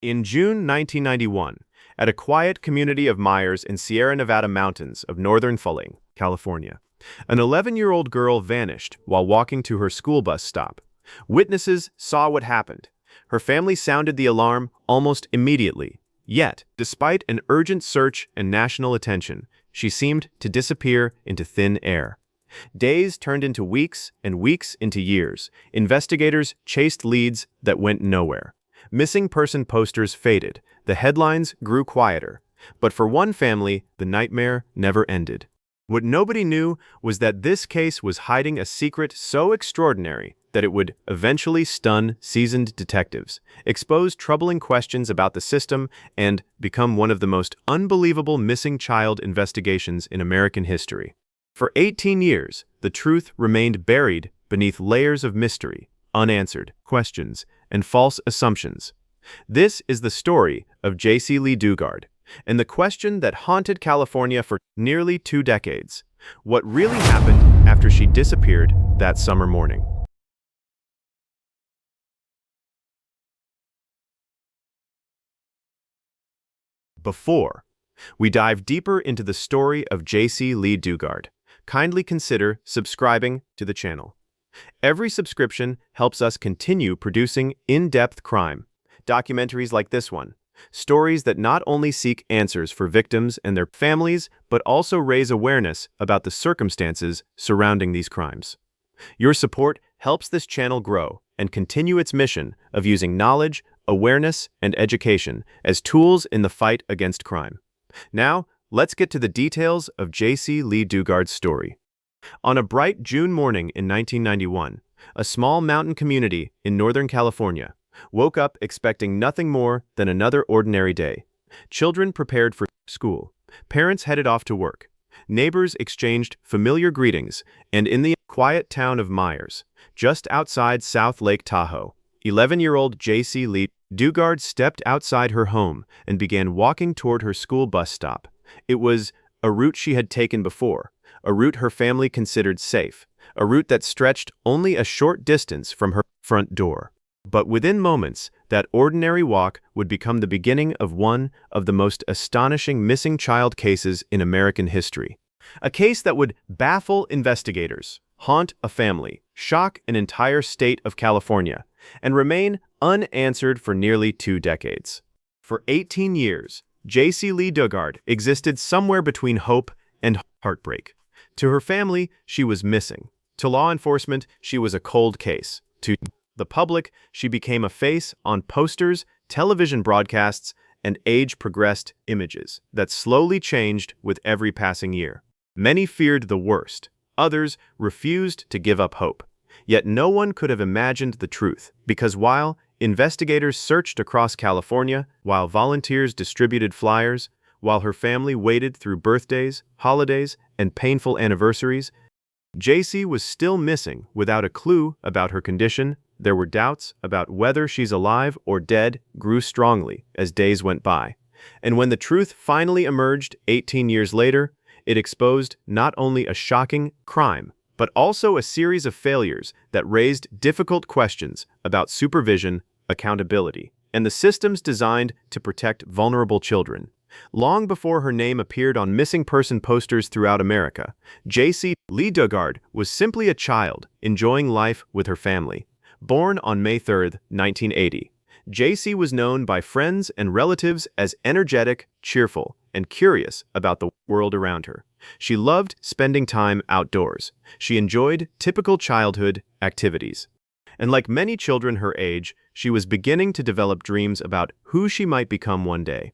In June 1991, at a quiet community of Myers in Sierra Nevada mountains of northern South Lake, California, an 11-year-old girl vanished while walking to her school bus stop. Witnesses saw what happened. Her family sounded the alarm almost immediately. Yet, despite an urgent search and national attention, she seemed to disappear into thin air. Days turned into weeks and weeks into years. Investigators chased leads that went nowhere. Missing person posters faded. The headlines grew quieter. But for one family, the nightmare never ended. What nobody knew was that this case was hiding a secret so extraordinary that it would eventually stun seasoned detectives, expose troubling questions about the system, and become one of the most unbelievable missing child investigations in American history. For 18 years, the truth remained buried beneath layers of mystery, unanswered questions, and false assumptions. This is the story of Jaycee Lee Dugard, and the question that haunted California for nearly 2 decades. What really happened after she disappeared that summer morning? Before we dive deeper into the story of Jaycee Lee Dugard, kindly consider subscribing to the channel. Every subscription helps us continue producing in-depth crime documentaries like this one, stories that not only seek answers for victims and their families, but also raise awareness about the circumstances surrounding these crimes. Your support helps this channel grow and continue its mission of using knowledge, awareness, and education as tools in the fight against crime. Now, let's get to the details of Jaycee Lee Dugard's story. On a bright June morning in 1991, a small mountain community in Northern California woke up expecting nothing more than another ordinary day. Children prepared for school, parents headed off to work, neighbors exchanged familiar greetings, and in the quiet town of Myers, just outside South Lake Tahoe, 11-year-old Jaycee Lee Dugard stepped outside her home and began walking toward her school bus stop. It was a route she had taken before, a route her family considered safe, a route that stretched only a short distance from her front door. But within moments, that ordinary walk would become the beginning of one of the most astonishing missing child cases in American history. A case that would baffle investigators, haunt a family, shock an entire state of California, and remain unanswered for nearly 2 decades. For 18 years, Jaycee Lee Dugard existed somewhere between hope and heartbreak. To her family, she was missing. To law enforcement, she was a cold case. To the public, she became a face on posters, television broadcasts, and age-progressed images that slowly changed with every passing year. Many feared the worst. Others refused to give up hope. Yet no one could have imagined the truth, because while investigators searched across California, while volunteers distributed flyers, while her family waited through birthdays, holidays, and painful anniversaries, Jaycee was still missing without a clue about her condition. There were doubts about whether she's alive or dead grew strongly as days went by. And when the truth finally emerged 18 years later, it exposed not only a shocking crime, but also a series of failures that raised difficult questions about supervision, accountability, and the systems designed to protect vulnerable children. Long before her name appeared on missing person posters throughout America, Jaycee Lee Dugard was simply a child enjoying life with her family. Born on May 3, 1980, Jaycee was known by friends and relatives as energetic, cheerful, and curious about the world around her. She loved spending time outdoors. She enjoyed typical childhood activities. And like many children her age, she was beginning to develop dreams about who she might become one day.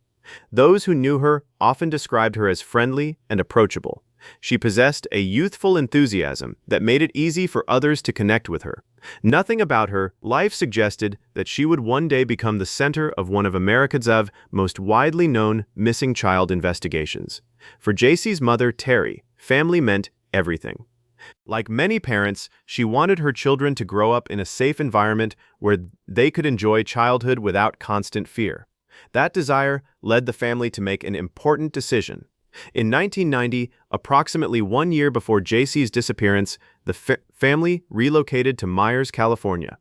Those who knew her often described her as friendly and approachable. She possessed a youthful enthusiasm that made it easy for others to connect with her. Nothing about her life suggested that she would one day become the center of one of America's most widely known missing child investigations. For Jaycee's mother, Terry, family meant everything. Like many parents, she wanted her children to grow up in a safe environment where they could enjoy childhood without constant fear. That desire led the family to make an important decision. In 1990, approximately 1 year before Jaycee's disappearance, the family relocated to Myers, California.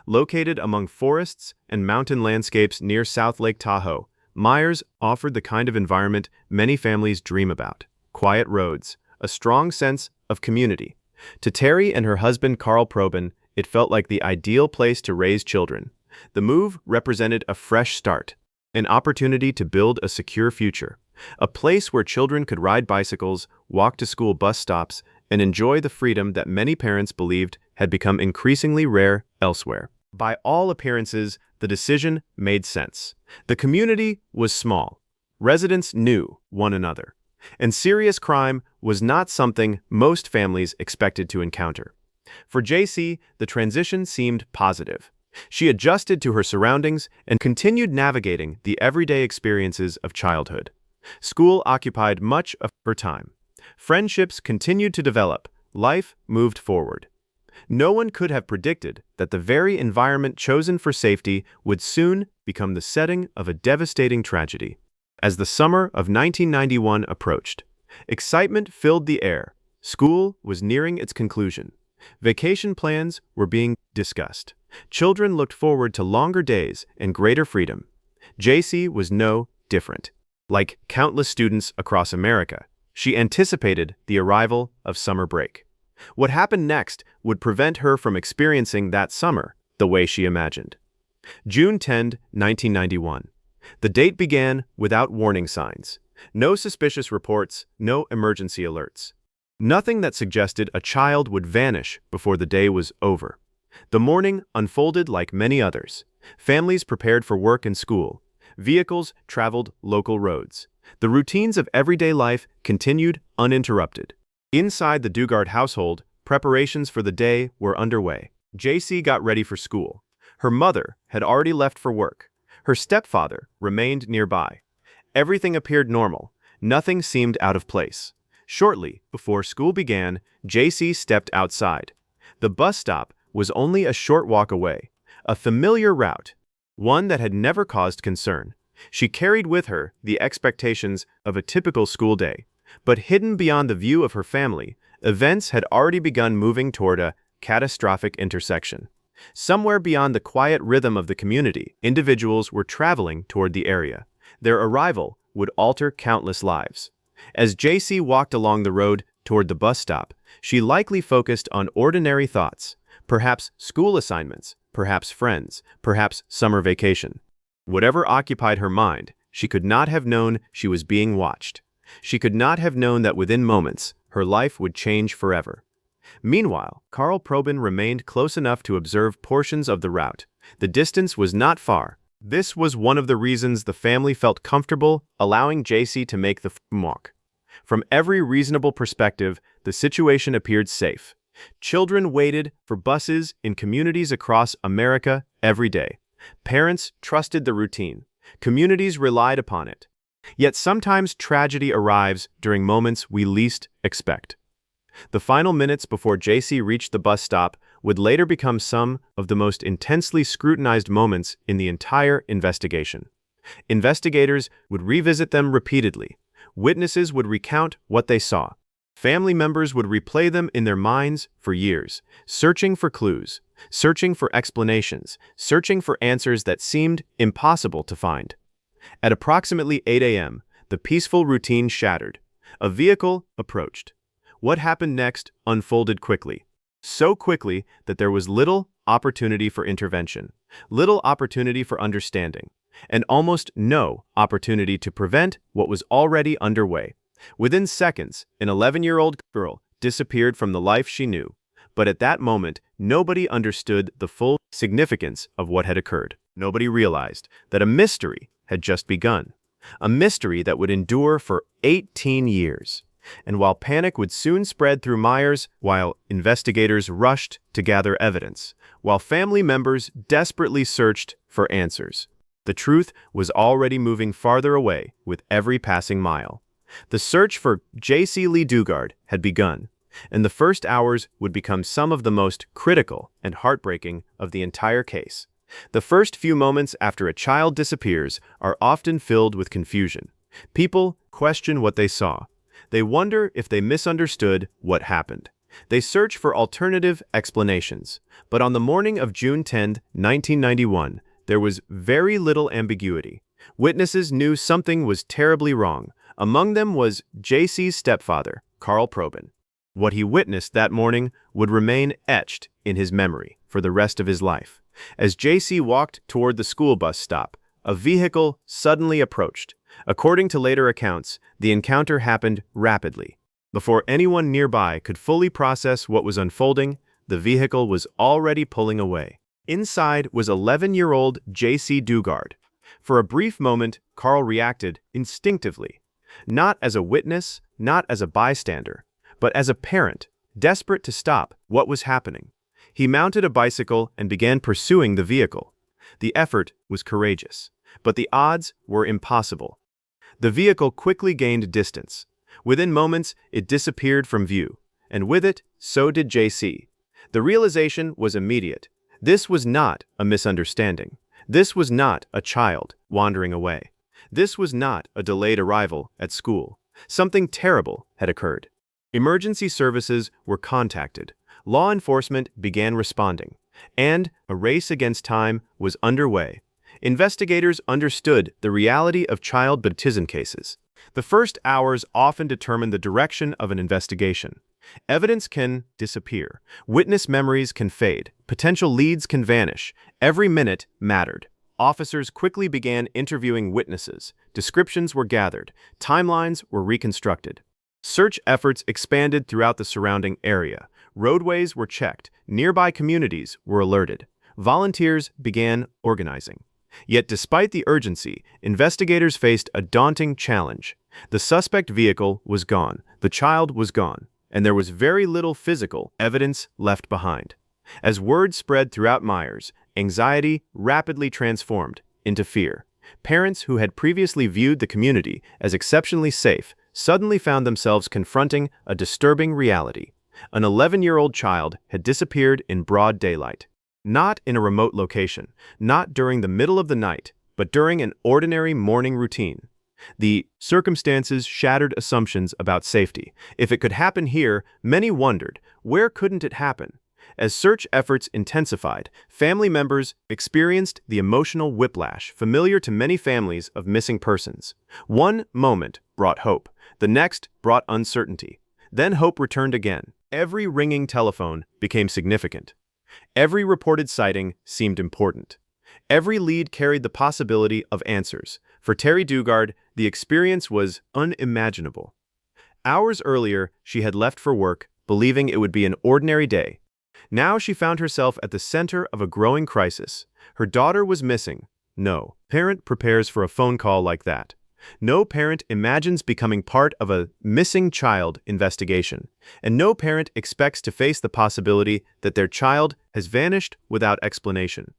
Located among forests and mountain landscapes near South Lake Tahoe, Myers offered the kind of environment many families dream about: quiet roads, a strong sense of community. To Terry and her husband Carl Probin, it felt like the ideal place to raise children. The move represented a fresh start, an opportunity to build a secure future, a place where children could ride bicycles, walk to school bus stops, and enjoy the freedom that many parents believed had become increasingly rare elsewhere. By all appearances, the decision made sense. The community was small. Residents knew one another. And serious crime was not something most families expected to encounter. For Jaycee, the transition seemed positive. She adjusted to her surroundings and continued navigating the everyday experiences of childhood. School occupied much of her time. Friendships continued to develop. Life moved forward. No one could have predicted that the very environment chosen for safety would soon become the setting of a devastating tragedy. As the summer of 1991 approached, excitement filled the air. School was nearing its conclusion. Vacation plans were being discussed. Children looked forward to longer days and greater freedom. Jaycee was no different. Like countless students across America, she anticipated the arrival of summer break. What happened next would prevent her from experiencing that summer the way she imagined. June 10, 1991. The date began without warning signs. No suspicious reports, no emergency alerts. Nothing that suggested a child would vanish before the day was over. The morning unfolded like many others. Families prepared for work and school. Vehicles traveled local roads. The routines of everyday life continued uninterrupted. Inside the Dugard household, preparations for the day were underway. Jaycee got ready for school. Her mother had already left for work. Her stepfather remained nearby. Everything appeared normal. Nothing seemed out of place. Shortly before school began, Jaycee stepped outside. The bus stop was only a short walk away, a familiar route, one that had never caused concern. She carried with her the expectations of a typical school day, but hidden beyond the view of her family, events had already begun moving toward a catastrophic intersection. Somewhere beyond the quiet rhythm of the community, individuals were traveling toward the area. Their arrival would alter countless lives. As Jaycee walked along the road toward the bus stop, she likely focused on ordinary thoughts, perhaps school assignments, perhaps friends, perhaps summer vacation. Whatever occupied her mind, she could not have known she was being watched. She could not have known that within moments, her life would change forever. Meanwhile, Carl Probin remained close enough to observe portions of the route. The distance was not far. This was one of the reasons the family felt comfortable allowing Jaycee to make the walk. From every reasonable perspective, the situation appeared safe. Children waited for buses in communities across America every day. Parents trusted the routine. Communities relied upon it. Yet sometimes tragedy arrives during moments we least expect. The final minutes before Jaycee reached the bus stop would later become some of the most intensely scrutinized moments in the entire investigation. Investigators would revisit them repeatedly. Witnesses would recount what they saw. Family members would replay them in their minds for years, searching for clues, searching for explanations, searching for answers that seemed impossible to find. At approximately 8 a.m., the peaceful routine shattered. A vehicle approached. What happened next unfolded quickly. So quickly that there was little opportunity for intervention, little opportunity for understanding, and almost no opportunity to prevent what was already underway. Within seconds, an 11-year-old girl disappeared from the life she knew. But at that moment, nobody understood the full significance of what had occurred. Nobody realized that a mystery had just begun, a mystery that would endure for 18 years. And while panic would soon spread through Myers, while investigators rushed to gather evidence, while family members desperately searched for answers, the truth was already moving farther away with every passing mile. The search for Jaycee Lee Dugard had begun, and the first hours would become some of the most critical and heartbreaking of the entire case. The first few moments after a child disappears are often filled with confusion. People question what they saw. They wonder if they misunderstood what happened. They searched for alternative explanations, but on the morning of June 10, 1991, there was very little ambiguity. Witnesses knew something was terribly wrong. Among them was Jaycee's stepfather, Carl Probin. What he witnessed that morning would remain etched in his memory for the rest of his life. As Jaycee walked toward the school bus stop, a vehicle suddenly approached. According to later accounts, the encounter happened rapidly. Before anyone nearby could fully process what was unfolding, the vehicle was already pulling away. Inside was 11-year-old Jaycee Dugard. For a brief moment, Carl reacted instinctively, not as a witness, not as a bystander, but as a parent, desperate to stop what was happening. He mounted a bicycle and began pursuing the vehicle. The effort was courageous, but the odds were impossible. The vehicle quickly gained distance. Within moments, it disappeared from view, and with it, so did Jaycee. The realization was immediate. This was not a misunderstanding. This was not a child wandering away. This was not a delayed arrival at school. Something terrible had occurred. Emergency services were contacted. Law enforcement began responding, and a race against time was underway. Investigators understood the reality of child baptism cases. The first hours often determine the direction of an investigation. Evidence can disappear. Witness memories can fade. Potential leads can vanish. Every minute mattered. Officers quickly began interviewing witnesses. Descriptions were gathered. Timelines were reconstructed. Search efforts expanded throughout the surrounding area. Roadways were checked. Nearby communities were alerted. Volunteers began organizing. Yet despite the urgency, investigators faced a daunting challenge. The suspect vehicle was gone, the child was gone, and there was very little physical evidence left behind. As word spread throughout Myers, anxiety rapidly transformed into fear. Parents who had previously viewed the community as exceptionally safe suddenly found themselves confronting a disturbing reality. An 11-year-old child had disappeared in broad daylight. Not in a remote location, not during the middle of the night, but during an ordinary morning routine. The circumstances shattered assumptions about safety. If it could happen here, many wondered, where couldn't it happen? As search efforts intensified, family members experienced the emotional whiplash familiar to many families of missing persons. One moment brought hope, the next brought uncertainty. Then hope returned again. Every ringing telephone became significant. Every reported sighting seemed important. Every lead carried the possibility of answers. For Terry Dugard, the experience was unimaginable. Hours earlier, she had left for work, believing it would be an ordinary day. Now she found herself at the center of a growing crisis. Her daughter was missing. No parent prepares for a phone call like that. No parent imagines becoming part of a missing child investigation, and no parent expects to face the possibility that their child has vanished without explanation.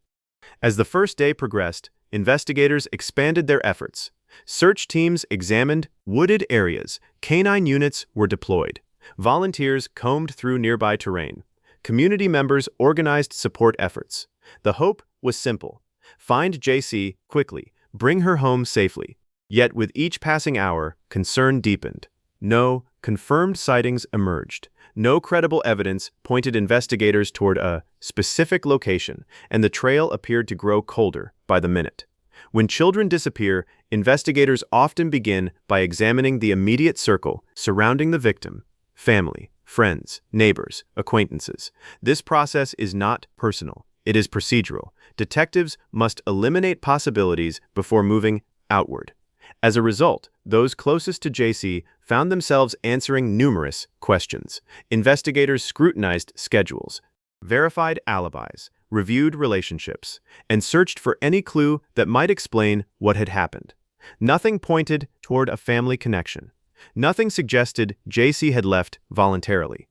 As the first day progressed, investigators expanded their efforts. Search teams examined wooded areas, canine units were deployed, volunteers combed through nearby terrain, community members organized support efforts. The hope was simple: find Jaycee quickly, bring her home safely. Yet with each passing hour, concern deepened. No confirmed sightings emerged. No credible evidence pointed investigators toward a specific location, and the trail appeared to grow colder by the minute. When children disappear, investigators often begin by examining the immediate circle surrounding the victim: family, friends, neighbors, acquaintances. This process is not personal. It is procedural. Detectives must eliminate possibilities before moving outward. As a result, those closest to Jaycee found themselves answering numerous questions. Investigators scrutinized schedules, verified alibis, reviewed relationships, and searched for any clue that might explain what had happened. Nothing pointed toward a family connection. Nothing suggested Jaycee had left voluntarily.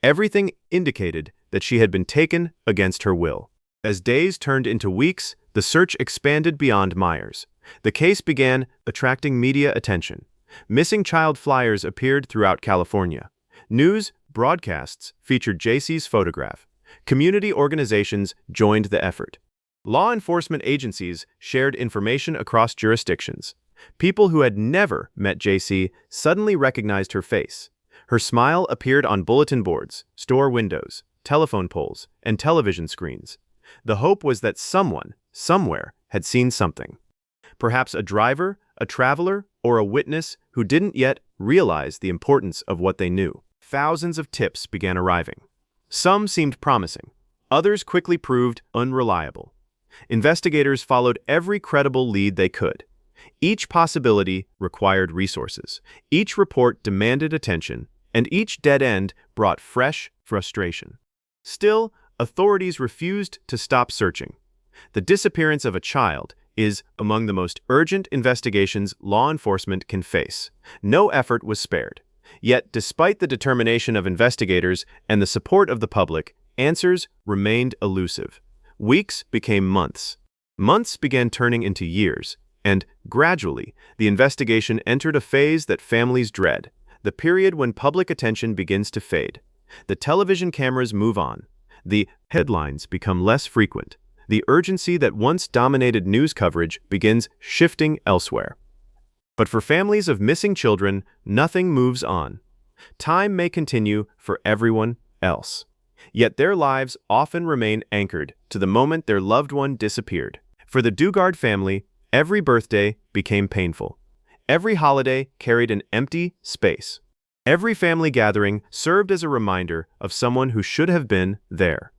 Everything indicated that she had been taken against her will. As days turned into weeks, the search expanded beyond Myers. The case began attracting media attention. Missing child flyers appeared throughout California. News broadcasts featured Jaycee's photograph. Community organizations joined the effort. Law enforcement agencies shared information across jurisdictions. People who had never met Jaycee suddenly recognized her face. Her smile appeared on bulletin boards, store windows, telephone poles, and television screens. The hope was that someone, somewhere, had seen something. Perhaps a driver, a traveler, or a witness who didn't yet realize the importance of what they knew. Thousands of tips began arriving. Some seemed promising. Others quickly proved unreliable. Investigators followed every credible lead they could. Each possibility required resources. Each report demanded attention, and each dead end brought fresh frustration. Still, authorities refused to stop searching. The disappearance of a child is among the most urgent investigations law enforcement can face. No effort was spared. Yet, despite the determination of investigators and the support of the public, answers remained elusive. Weeks became months. Months began turning into years, and, gradually, the investigation entered a phase that families dread, the period when public attention begins to fade. The television cameras move on. The headlines become less frequent. The urgency that once dominated news coverage begins shifting elsewhere. But for families of missing children, nothing moves on. Time may continue for everyone else. Yet their lives often remain anchored to the moment their loved one disappeared. For the Dugard family, every birthday became painful. Every holiday carried an empty space. Every family gathering served as a reminder of someone who should have been there.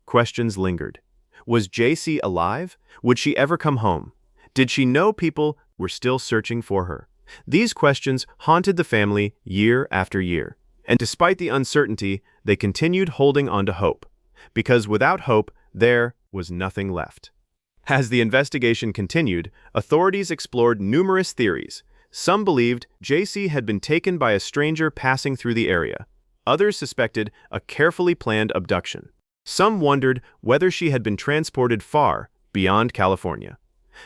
Questions lingered. Was Jaycee alive? Would she ever come home? Did she know people were still searching for her? These questions haunted the family year after year. And despite the uncertainty, they continued holding on to hope. Because without hope, there was nothing left. As the investigation continued, authorities explored numerous theories. Some believed Jaycee had been taken by a stranger passing through the area. Others suspected a carefully planned abduction. Some wondered whether she had been transported far beyond California.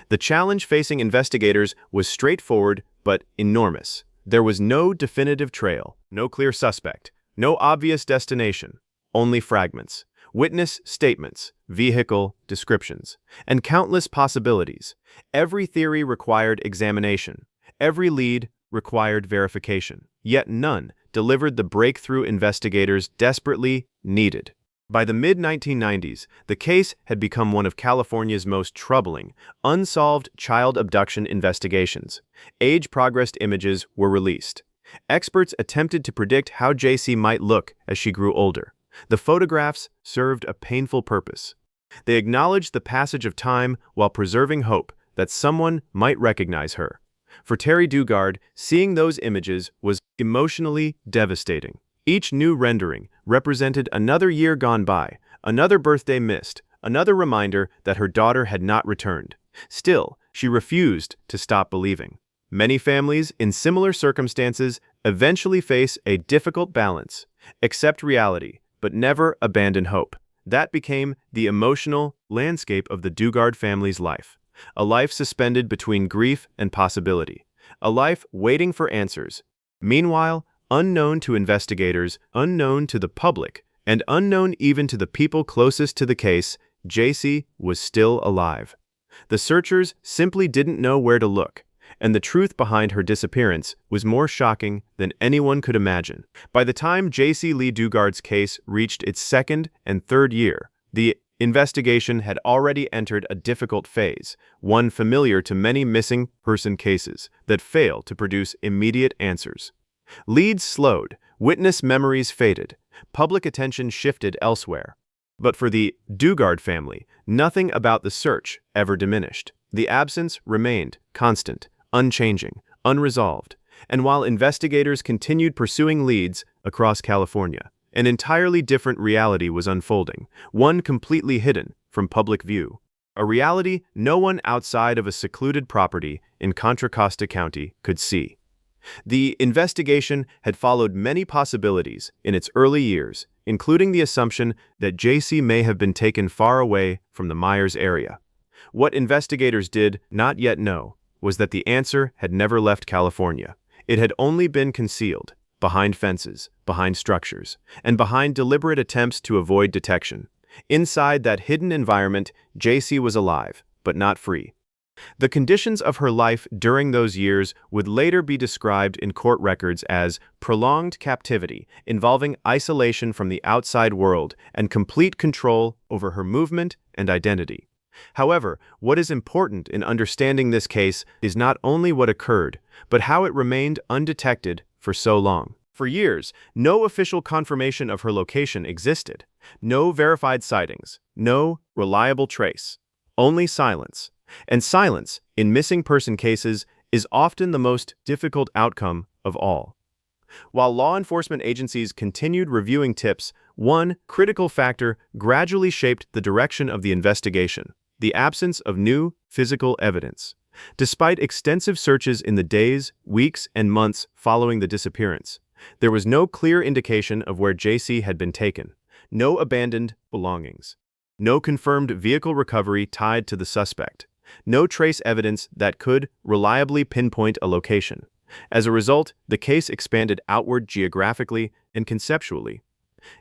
The challenge facing investigators was straightforward but enormous. There was no definitive trail, no clear suspect, no obvious destination, only fragments, witness statements, vehicle descriptions, and countless possibilities. Every theory required examination. Every lead required verification. Yet none delivered the breakthrough investigators desperately needed. By the mid-1990s, the case had become one of California's most troubling, unsolved child abduction investigations. Age-progressed images were released. Experts attempted to predict how Jaycee might look as she grew older. The photographs served a painful purpose. They acknowledged the passage of time while preserving hope that someone might recognize her. For Terry Dugard, seeing those images was emotionally devastating. Each new rendering represented another year gone by, another birthday missed, another reminder that her daughter had not returned. Still, she refused to stop believing. Many families in similar circumstances eventually face a difficult balance: accept reality, but never abandon hope. That became the emotional landscape of the Dugard family's life. A life suspended between grief and possibility. A life waiting for answers. Meanwhile, unknown to investigators, unknown to the public, and unknown even to the people closest to the case, Jaycee was still alive. The searchers simply didn't know where to look, and the truth behind her disappearance was more shocking than anyone could imagine. By the time Jaycee Lee Dugard's case reached its second and third year, the investigation had already entered a difficult phase, one familiar to many missing person cases that fail to produce immediate answers. Leads slowed, witness memories faded, public attention shifted elsewhere. But for the Dugard family, nothing about the search ever diminished. The absence remained constant, unchanging, unresolved. And while investigators continued pursuing leads across California, an entirely different reality was unfolding, one completely hidden from public view. A reality no one outside of a secluded property in Contra Costa County could see. The investigation had followed many possibilities in its early years, including the assumption that Jaycee may have been taken far away from the Myers area. What investigators did not yet know was that the answer had never left California. It had only been concealed, behind fences, behind structures, and behind deliberate attempts to avoid detection. Inside that hidden environment, Jaycee was alive, but not free. The conditions of her life during those years would later be described in court records as prolonged captivity, involving isolation from the outside world and complete control over her movement and identity. However, what is important in understanding this case is not only what occurred, but how it remained undetected for so long. For years, no official confirmation of her location existed, no verified sightings, no reliable trace, only silence. And silence, in missing person cases, is often the most difficult outcome of all. While law enforcement agencies continued reviewing tips, one critical factor gradually shaped the direction of the investigation: the absence of new physical evidence. Despite extensive searches in the days, weeks, and months following the disappearance, there was no clear indication of where Jaycee had been taken, no abandoned belongings, no confirmed vehicle recovery tied to the suspect, no trace evidence that could reliably pinpoint a location. As a result, the case expanded outward geographically and conceptually.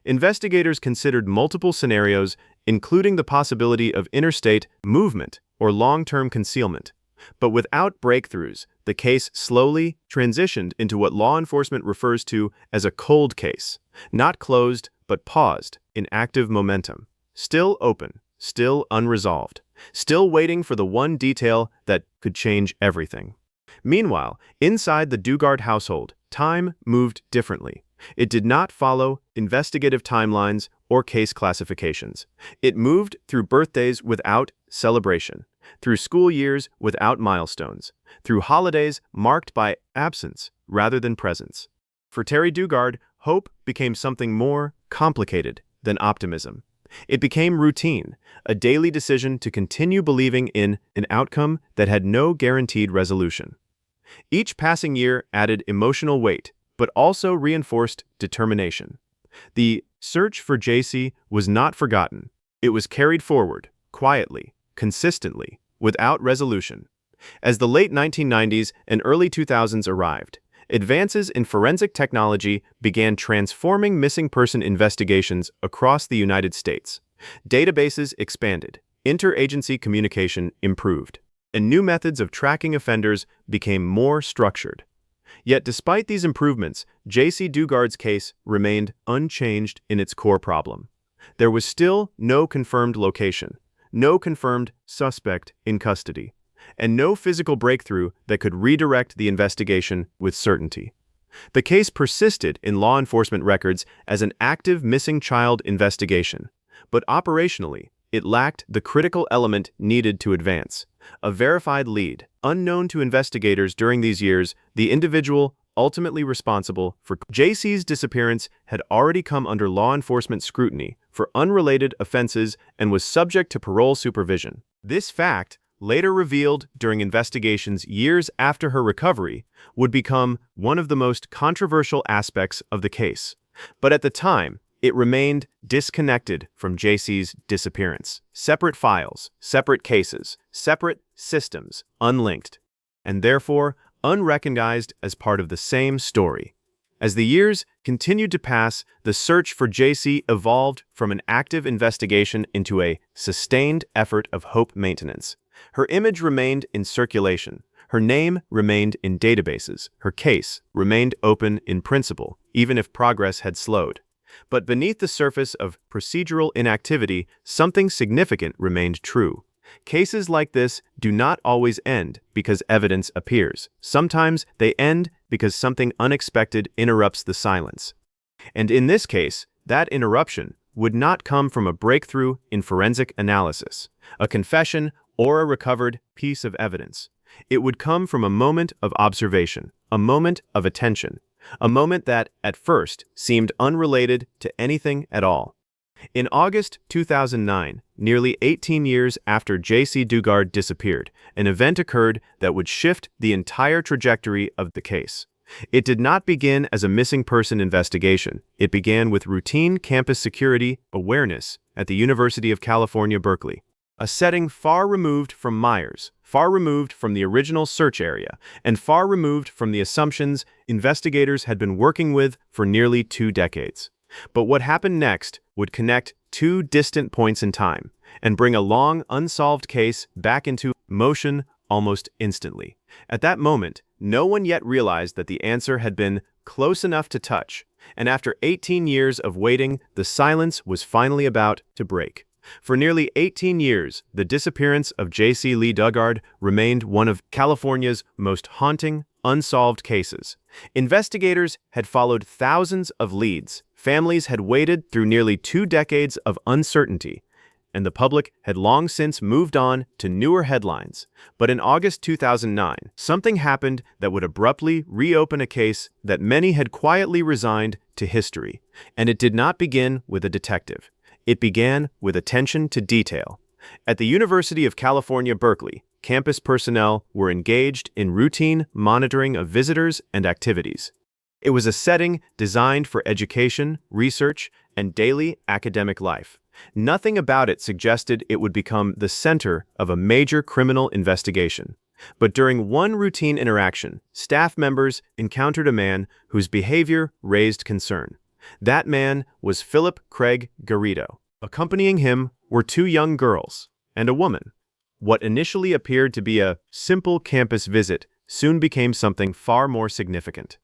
Investigators considered multiple scenarios, including the possibility of interstate movement or long-term concealment. But without breakthroughs, the case slowly transitioned into what law enforcement refers to as a cold case, not closed but paused in active momentum, still open, still unresolved, still waiting for the one detail that could change everything. Meanwhile, inside the Dugard household, time moved differently. It did not follow investigative timelines or case classifications. It moved through birthdays without celebration, through school years without milestones, through holidays marked by absence rather than presence. For Terry Dugard, hope became something more complicated than optimism. It became routine, a daily decision to continue believing in an outcome that had no guaranteed resolution. Each passing year added emotional weight, but also reinforced determination. The search for Jaycee was not forgotten. It was carried forward, quietly, consistently, without resolution. As the late 1990s and early 2000s arrived, advances in forensic technology began transforming missing person investigations across the United States. Databases expanded, interagency communication improved, and new methods of tracking offenders became more structured. Yet despite these improvements, Jaycee Dugard's case remained unchanged in its core problem. There was still no confirmed location, no confirmed suspect in custody, and no physical breakthrough that could redirect the investigation with certainty. The case persisted in law enforcement records as an active missing child investigation, but operationally, it lacked the critical element needed to advance: a verified lead. Unknown to investigators during these years, the individual ultimately responsible for Jaycee's disappearance had already come under law enforcement scrutiny for unrelated offenses and was subject to parole supervision. This fact, later revealed during investigations years after her recovery, would become one of the most controversial aspects of the case. But at the time, it remained disconnected from Jaycee's disappearance. Separate files, separate cases, separate systems, unlinked, and therefore unrecognized as part of the same story. As the years continued to pass, the search for Jaycee evolved from an active investigation into a sustained effort of hope maintenance. Her image remained in circulation. Her name remained in databases. Her case remained open in principle, even if progress had slowed. But beneath the surface of procedural inactivity, something significant remained true. Cases like this do not always end because evidence appears. Sometimes they end because something unexpected interrupts the silence. And in this case, that interruption would not come from a breakthrough in forensic analysis, a confession, or a recovered piece of evidence. It would come from a moment of observation, a moment of attention, a moment that, at first, seemed unrelated to anything at all. In August 2009, nearly 18 years after Jaycee Dugard disappeared, an event occurred that would shift the entire trajectory of the case. It did not begin as a missing person investigation. It began with routine campus security awareness at the University of California, Berkeley, a setting far removed from Myers, far removed from the original search area, and far removed from the assumptions investigators had been working with for nearly 2 decades. But what happened next would connect 2 distant points in time and bring a long, unsolved case back into motion almost instantly. At that moment, no one yet realized that the answer had been close enough to touch, and after 18 years of waiting, the silence was finally about to break. For nearly 18 years, the disappearance of Jaycee Lee Dugard remained one of California's most haunting, unsolved cases. Investigators had followed thousands of leads, families had waited through nearly 2 decades of uncertainty, and the public had long since moved on to newer headlines. But in August 2009, something happened that would abruptly reopen a case that many had quietly resigned to history. And it did not begin with a detective. It began with attention to detail. At the University of California, Berkeley, campus personnel were engaged in routine monitoring of visitors and activities. It was a setting designed for education, research, and daily academic life. Nothing about it suggested it would become the center of a major criminal investigation. But during one routine interaction, staff members encountered a man whose behavior raised concern. That man was Philip Craig Garrido. Accompanying him were 2 young girls and a woman. What initially appeared to be a simple campus visit soon became something far more significant.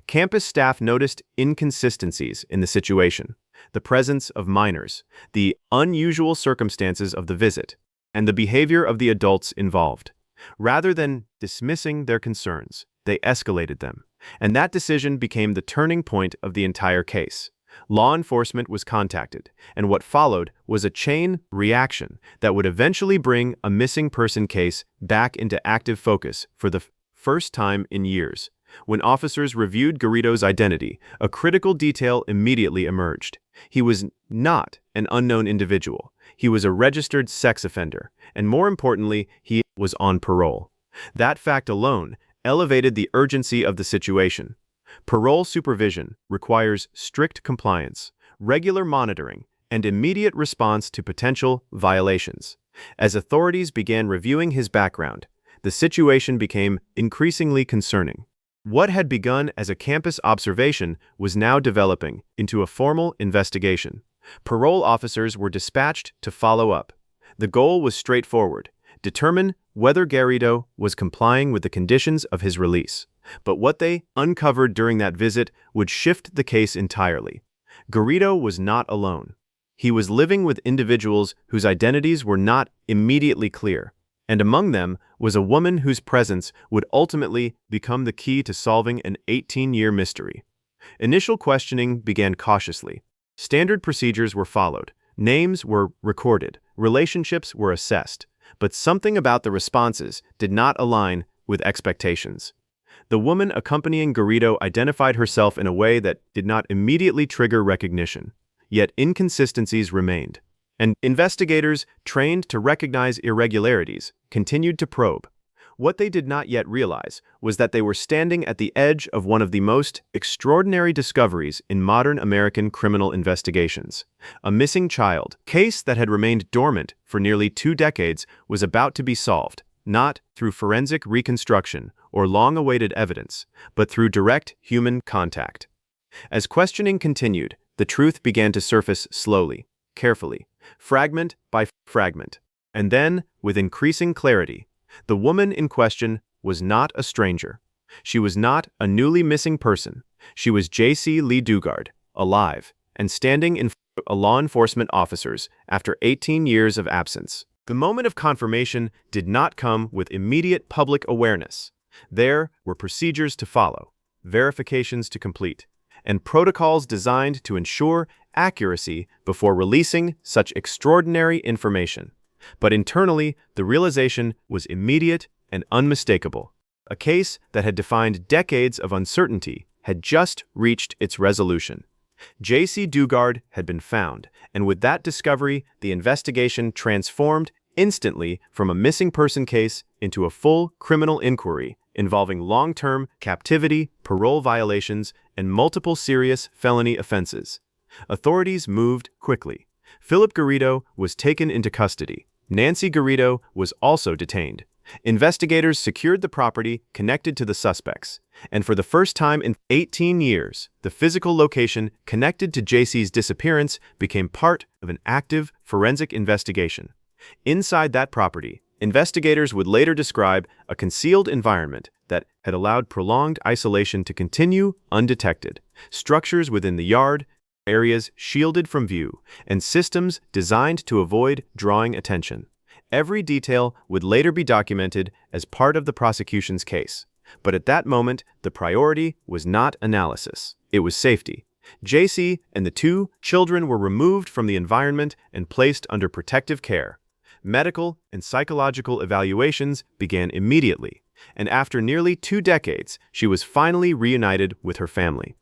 Campus staff noticed inconsistencies in the situation: the presence of minors, the unusual circumstances of the visit, and the behavior of the adults involved. Rather than dismissing their concerns, they escalated them, and that decision became the turning point of the entire case. Law enforcement was contacted, and what followed was a chain reaction that would eventually bring a missing person case back into active focus for the first time in years. When officers reviewed Garrido's identity, a critical detail immediately emerged. He was not an unknown individual. He was a registered sex offender, and more importantly, he was on parole. That fact alone elevated the urgency of the situation. Parole supervision requires strict compliance, regular monitoring, and immediate response to potential violations. As authorities began reviewing his background, the situation became increasingly concerning. What had begun as a campus observation was now developing into a formal investigation. Parole officers were dispatched to follow up. The goal was straightforward: determine whether Garrido was complying with the conditions of his release. But what they uncovered during that visit would shift the case entirely. Garrido was not alone. He was living with individuals whose identities were not immediately clear, and among them was a woman whose presence would ultimately become the key to solving an 18-year mystery. Initial questioning began cautiously. Standard procedures were followed. Names were recorded. Relationships were assessed. But something about the responses did not align with expectations. The woman accompanying Garrido identified herself in a way that did not immediately trigger recognition. Yet inconsistencies remained, and investigators, trained to recognize irregularities, continued to probe. What they did not yet realize was that they were standing at the edge of one of the most extraordinary discoveries in modern American criminal investigations. A missing child case that had remained dormant for nearly 2 decades was about to be solved, not through forensic reconstruction or long-awaited evidence, but through direct human contact. As questioning continued, the truth began to surface slowly, carefully, fragment by fragment. And then, with increasing clarity, the woman in question was not a stranger. She was not a newly missing person. She was Jaycee Lee Dugard, alive, and standing in front of law enforcement officers after 18 years of absence. The moment of confirmation did not come with immediate public awareness. There were procedures to follow, verifications to complete, and protocols designed to ensure accuracy before releasing such extraordinary information. But internally, the realization was immediate and unmistakable. A case that had defined decades of uncertainty had just reached its resolution. Jaycee Dugard had been found, and with that discovery, the investigation transformed instantly from a missing person case into a full criminal inquiry involving long-term captivity, parole violations, and multiple serious felony offenses. Authorities moved quickly. Philip Garrido was taken into custody. Nancy Garrido was also detained. Investigators secured the property connected to the suspects, and for the first time in 18 years, the physical location connected to Jaycee's disappearance became part of an active forensic investigation. Inside that property, Investigators would later describe a concealed environment that had allowed prolonged isolation to continue undetected. Structures within the yard, areas shielded from view, and systems designed to avoid drawing attention. Every detail would later be documented as part of the prosecution's case. But at that moment, the priority was not analysis. It was safety. Jaycee and the two children were removed from the environment and placed under protective care. Medical and psychological evaluations began immediately, and after nearly 2 decades, she was finally reunited with her family.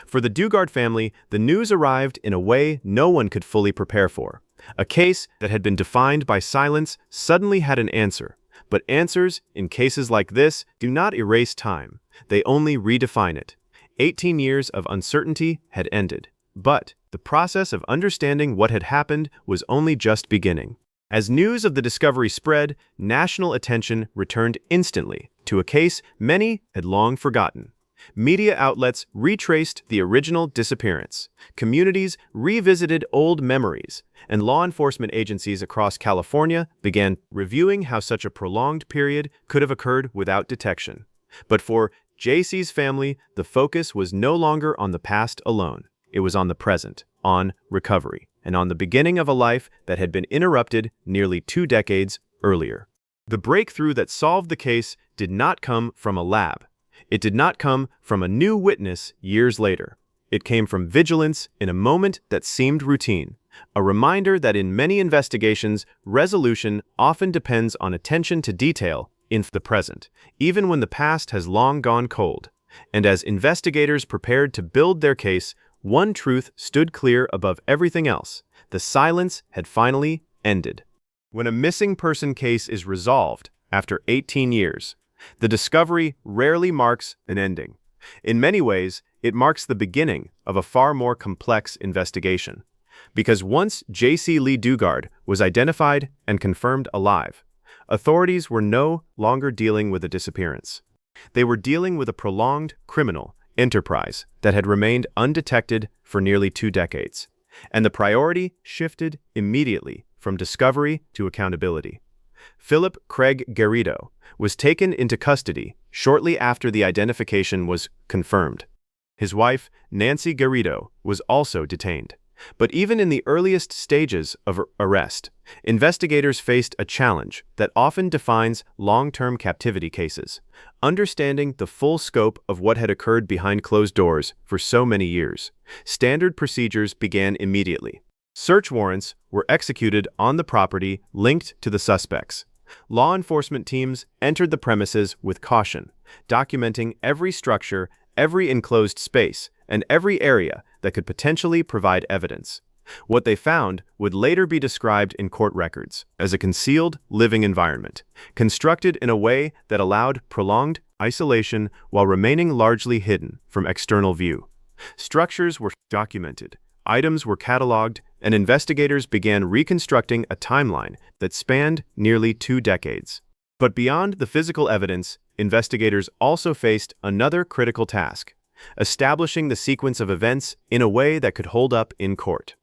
For the Dugard family, the news arrived in a way no one could fully prepare for. A case that had been defined by silence suddenly had an answer. But answers, in cases like this, do not erase time. They only redefine it. 18 years of uncertainty had ended. But the process of understanding what had happened was only just beginning. As news of the discovery spread, national attention returned instantly to a case many had long forgotten. Media outlets retraced the original disappearance. Communities revisited old memories, and law enforcement agencies across California began reviewing how such a prolonged period could have occurred without detection. But for Jaycee's family, the focus was no longer on the past alone. It was on the present, on recovery, and on the beginning of a life that had been interrupted nearly 2 decades earlier. The breakthrough that solved the case did not come from a lab. It did not come from a new witness years later. It came from vigilance in a moment that seemed routine, a reminder that in many investigations, resolution often depends on attention to detail in the present, even when the past has long gone cold. And as investigators prepared to build their case, one truth stood clear above everything else. The silence had finally ended. When a missing person case is resolved after 18 years, the discovery rarely marks an ending. In many ways, it marks the beginning of a far more complex investigation. Because once Jaycee Lee Dugard was identified and confirmed alive, authorities were no longer dealing with a disappearance. They were dealing with a prolonged criminal enterprise that had remained undetected for nearly 2 decades. And the priority shifted immediately from discovery to accountability. Philip Craig Garrido was taken into custody shortly after the identification was confirmed. His wife, Nancy Garrido, was also detained. But even in the earliest stages of arrest, investigators faced a challenge that often defines long-term captivity cases: understanding the full scope of what had occurred behind closed doors for so many years. Standard procedures began immediately. Search warrants were executed on the property linked to the suspects. Law enforcement teams entered the premises with caution, documenting every structure, every enclosed space, and every area that could potentially provide evidence. What they found would later be described in court records as a concealed living environment, constructed in a way that allowed prolonged isolation while remaining largely hidden from external view. Structures were documented, items were cataloged, and investigators began reconstructing a timeline that spanned nearly 2 decades. But beyond the physical evidence, investigators also faced another critical task: establishing the sequence of events in a way that could hold up in court.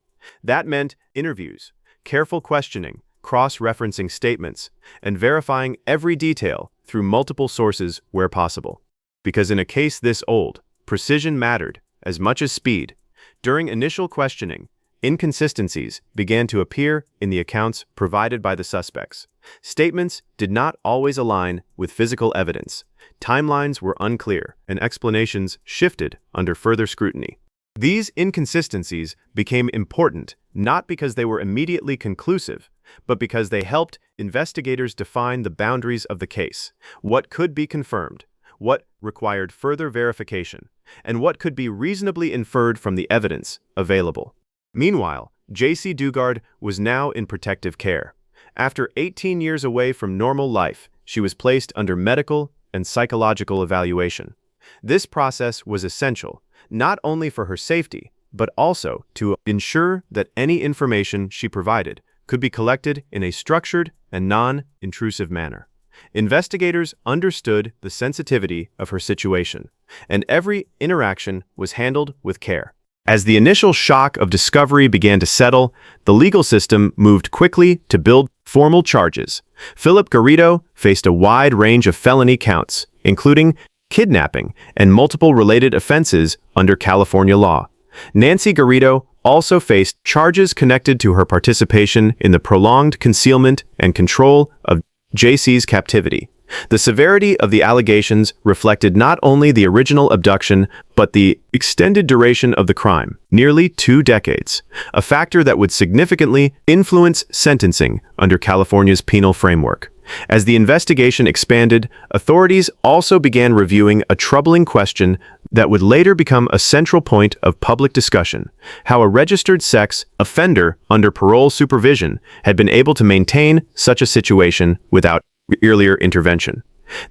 That meant interviews, careful questioning, cross-referencing statements, and verifying every detail through multiple sources where possible. Because in a case this old, precision mattered as much as speed. During initial questioning, inconsistencies began to appear in the accounts provided by the suspects. Statements did not always align with physical evidence. Timelines were unclear, and explanations shifted under further scrutiny. These inconsistencies became important not because they were immediately conclusive, but because they helped investigators define the boundaries of the case: what could be confirmed, what required further verification, and what could be reasonably inferred from the evidence available. Meanwhile, Jaycee Dugard was now in protective care. After 18 years away from normal life, she was placed under medical and psychological evaluation. This process was essential, not only for her safety, but also to ensure that any information she provided could be collected in a structured and non-intrusive manner. Investigators understood the sensitivity of her situation, and every interaction was handled with care. As the initial shock of discovery began to settle, the legal system moved quickly to build Formal charges. Philip Garrido faced a wide range of felony counts, including kidnapping and multiple related offenses under California law. Nancy Garrido also faced charges connected to her participation in the prolonged concealment and control of Jaycee's captivity. The severity of the allegations reflected not only the original abduction, but the extended duration of the crime, nearly 2 decades, a factor that would significantly influence sentencing under California's penal framework. As the investigation expanded, authorities also began reviewing a troubling question that would later become a central point of public discussion: how a registered sex offender under parole supervision had been able to maintain such a situation without earlier intervention.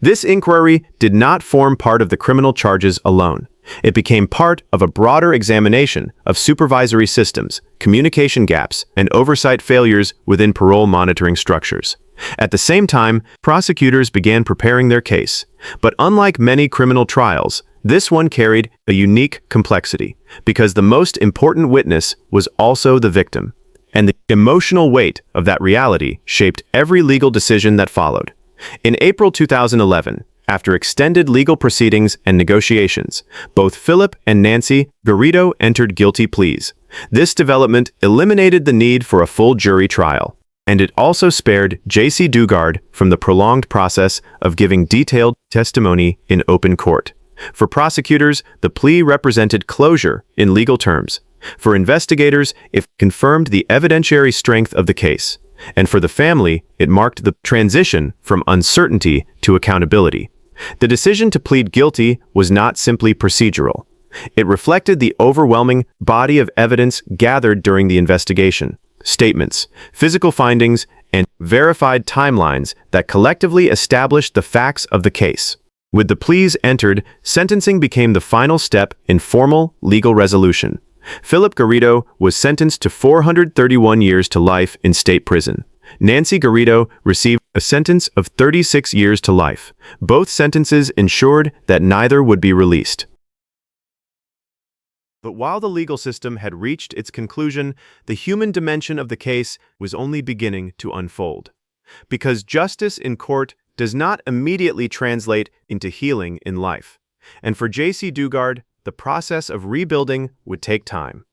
This inquiry did not form part of the criminal charges alone. It became part of a broader examination of supervisory systems, communication gaps, and oversight failures within parole monitoring structures. At the same time, prosecutors began preparing their case. But unlike many criminal trials, this one carried a unique complexity, because the most important witness was also the victim. And the emotional weight of that reality shaped every legal decision that followed. In April 2011, after extended legal proceedings and negotiations, both Philip and Nancy Garrido entered guilty pleas. This development eliminated the need for a full jury trial, and it also spared Jaycee Dugard from the prolonged process of giving detailed testimony in open court. For prosecutors, the plea represented closure in legal terms. For investigators, it confirmed the evidentiary strength of the case. And for the family, it marked the transition from uncertainty to accountability. The decision to plead guilty was not simply procedural. It reflected the overwhelming body of evidence gathered during the investigation: statements, physical findings, and verified timelines that collectively established the facts of the case. With the pleas entered, sentencing became the final step in formal legal resolution. Philip Garrido was sentenced to 431 years to life in state prison. Nancy Garrido received a sentence of 36 years to life. Both sentences ensured that neither would be released. But while the legal system had reached its conclusion, the human dimension of the case was only beginning to unfold. Because justice in court does not immediately translate into healing in life. And for Jaycee Dugard, the process of rebuilding would take time.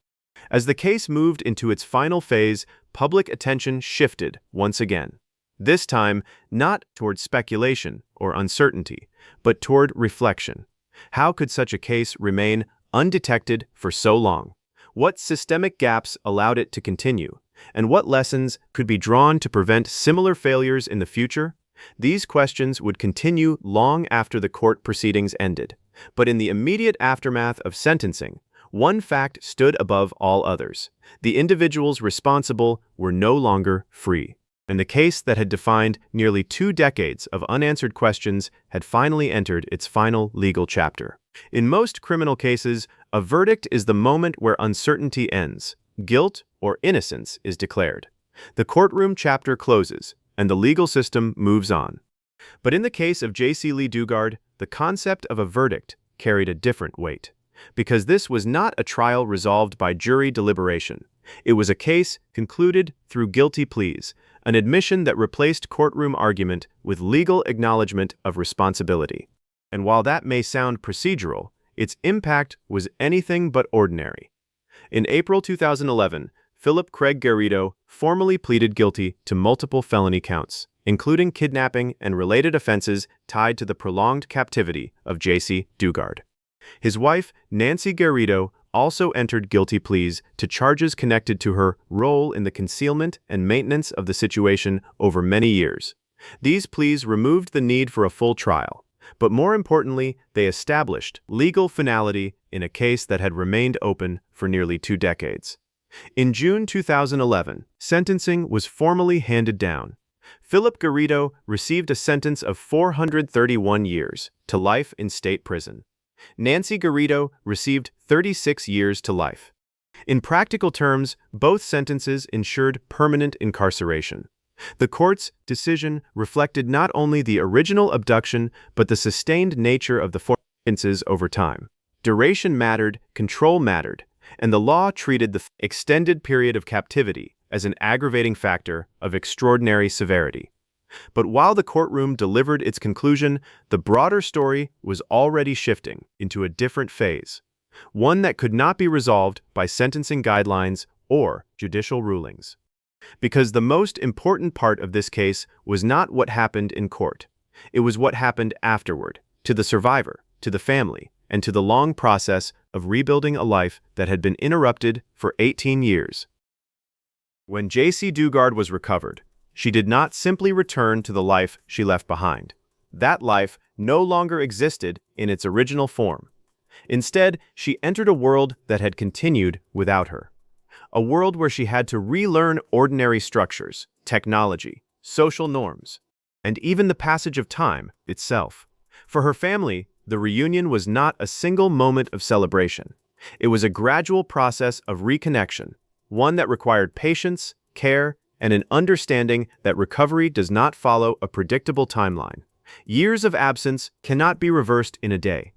As the case moved into its final phase, public attention shifted once again. This time, not toward speculation or uncertainty, but toward reflection. How could such a case remain undetected for so long? What systemic gaps allowed it to continue? And what lessons could be drawn to prevent similar failures in the future? These questions would continue long after the court proceedings ended. But in the immediate aftermath of sentencing, one fact stood above all others. The individuals responsible were no longer free. And the case that had defined nearly 2 decades of unanswered questions had finally entered its final legal chapter. In most criminal cases, a verdict is the moment where uncertainty ends. Guilt or innocence is declared. The courtroom chapter closes, and the legal system moves on. But in the case of Jaycee Lee Dugard, the concept of a verdict carried a different weight. Because this was not a trial resolved by jury deliberation. It was a case concluded through guilty pleas, an admission that replaced courtroom argument with legal acknowledgement of responsibility. And while that may sound procedural, its impact was anything but ordinary. In April 2011, Philip Craig Garrido formally pleaded guilty to multiple felony counts, including kidnapping and related offenses tied to the prolonged captivity of Jaycee Dugard. His wife, Nancy Garrido, also entered guilty pleas to charges connected to her role in the concealment and maintenance of the situation over many years. These pleas removed the need for a full trial, but more importantly, they established legal finality in a case that had remained open for nearly 2 decades. In June 2011, sentencing was formally handed down. Philip Garrido received a sentence of 431 years to life in state prison. Nancy Garrido received 36 years to life. In practical terms, both sentences ensured permanent incarceration. The court's decision reflected not only the original abduction, but the sustained nature of the sentences over time. Duration mattered, control mattered, and the law treated the extended period of captivity as an aggravating factor of extraordinary severity. But while the courtroom delivered its conclusion, the broader story was already shifting into a different phase, one that could not be resolved by sentencing guidelines or judicial rulings. Because the most important part of this case was not what happened in court. It was what happened afterward, to the survivor, to the family, and to the long process of rebuilding a life that had been interrupted for 18 years. When Jaycee Dugard was recovered, she did not simply return to the life she left behind. That life no longer existed in its original form. Instead, she entered a world that had continued without her. A world where she had to relearn ordinary structures, technology, social norms, and even the passage of time itself. For her family, the reunion was not a single moment of celebration. It was a gradual process of reconnection, one that required patience, care, and an understanding that recovery does not follow a predictable timeline. Years of absence cannot be reversed in a day.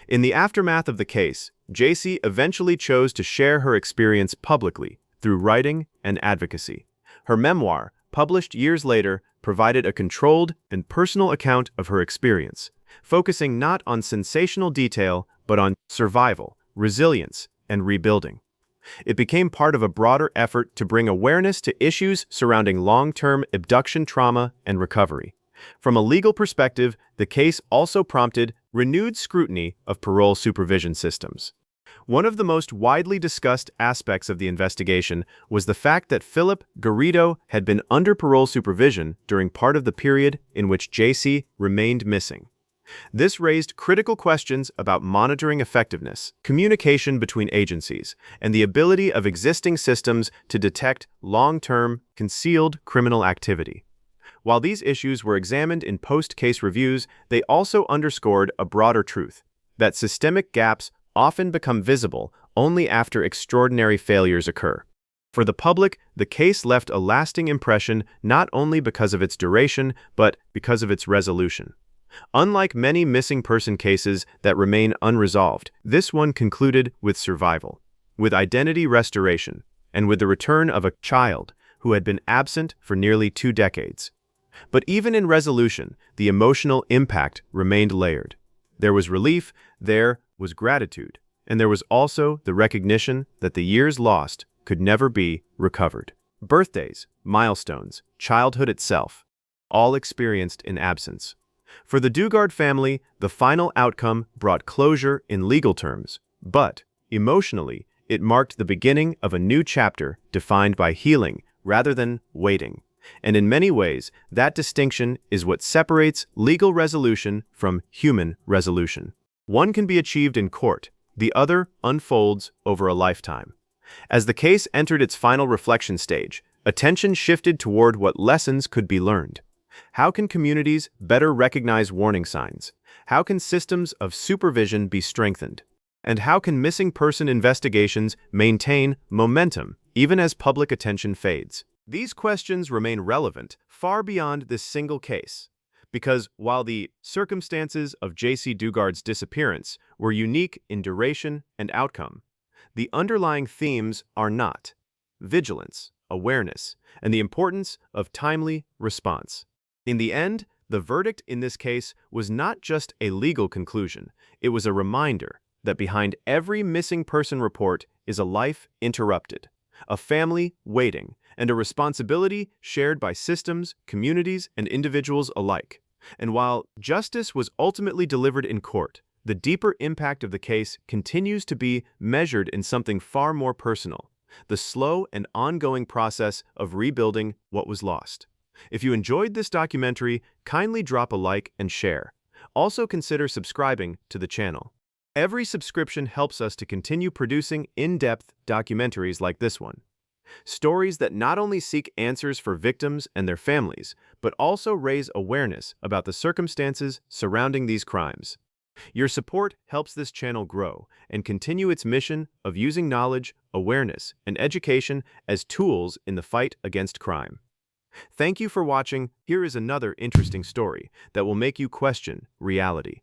In the aftermath of the case, Jaycee eventually chose to share her experience publicly through writing and advocacy. Her memoir, published years later, provided a controlled and personal account of her experience, focusing not on sensational detail but on survival, resilience, and rebuilding. It became part of a broader effort to bring awareness to issues surrounding long-term abduction trauma and recovery. From a legal perspective, the case also prompted renewed scrutiny of parole supervision systems. One of the most widely discussed aspects of the investigation was the fact that Philip Garrido had been under parole supervision during part of the period in which Jaycee remained missing. This raised critical questions about monitoring effectiveness, communication between agencies, and the ability of existing systems to detect long-term, concealed criminal activity. While these issues were examined in post-case reviews, they also underscored a broader truth, that systemic gaps often become visible only after extraordinary failures occur. For the public, the case left a lasting impression not only because of its duration, but because of its resolution. Unlike many missing person cases that remain unresolved, this one concluded with survival, with identity restoration, and with the return of a child who had been absent for nearly 2 decades. But even in resolution, the emotional impact remained layered. There was relief, there was gratitude, and there was also the recognition that the years lost could never be recovered. Birthdays, milestones, childhood itself, all experienced in absence. For the Dugard family, the final outcome brought closure in legal terms, but emotionally, it marked the beginning of a new chapter defined by healing rather than waiting. And in many ways, that distinction is what separates legal resolution from human resolution. One can be achieved in court, the other unfolds over a lifetime. As the case entered its final reflection stage, attention shifted toward what lessons could be learned. How can communities better recognize warning signs? How can systems of supervision be strengthened? And how can missing person investigations maintain momentum even as public attention fades? These questions remain relevant far beyond this single case, because while the circumstances of Jaycee Dugard's disappearance were unique in duration and outcome, the underlying themes are not: vigilance, awareness, and the importance of timely response. In the end, the verdict in this case was not just a legal conclusion, it was a reminder that behind every missing person report is a life interrupted, a family waiting, and a responsibility shared by systems, communities, and individuals alike. And while justice was ultimately delivered in court, the deeper impact of the case continues to be measured in something far more personal: the slow and ongoing process of rebuilding what was lost. If you enjoyed this documentary, kindly drop a like and share. Also consider subscribing to the channel. Every subscription helps us to continue producing in-depth documentaries like this one. Stories that not only seek answers for victims and their families, but also raise awareness about the circumstances surrounding these crimes. Your support helps this channel grow and continue its mission of using knowledge, awareness, and education as tools in the fight against crime. Thank you for watching. Here is another interesting story that will make you question reality.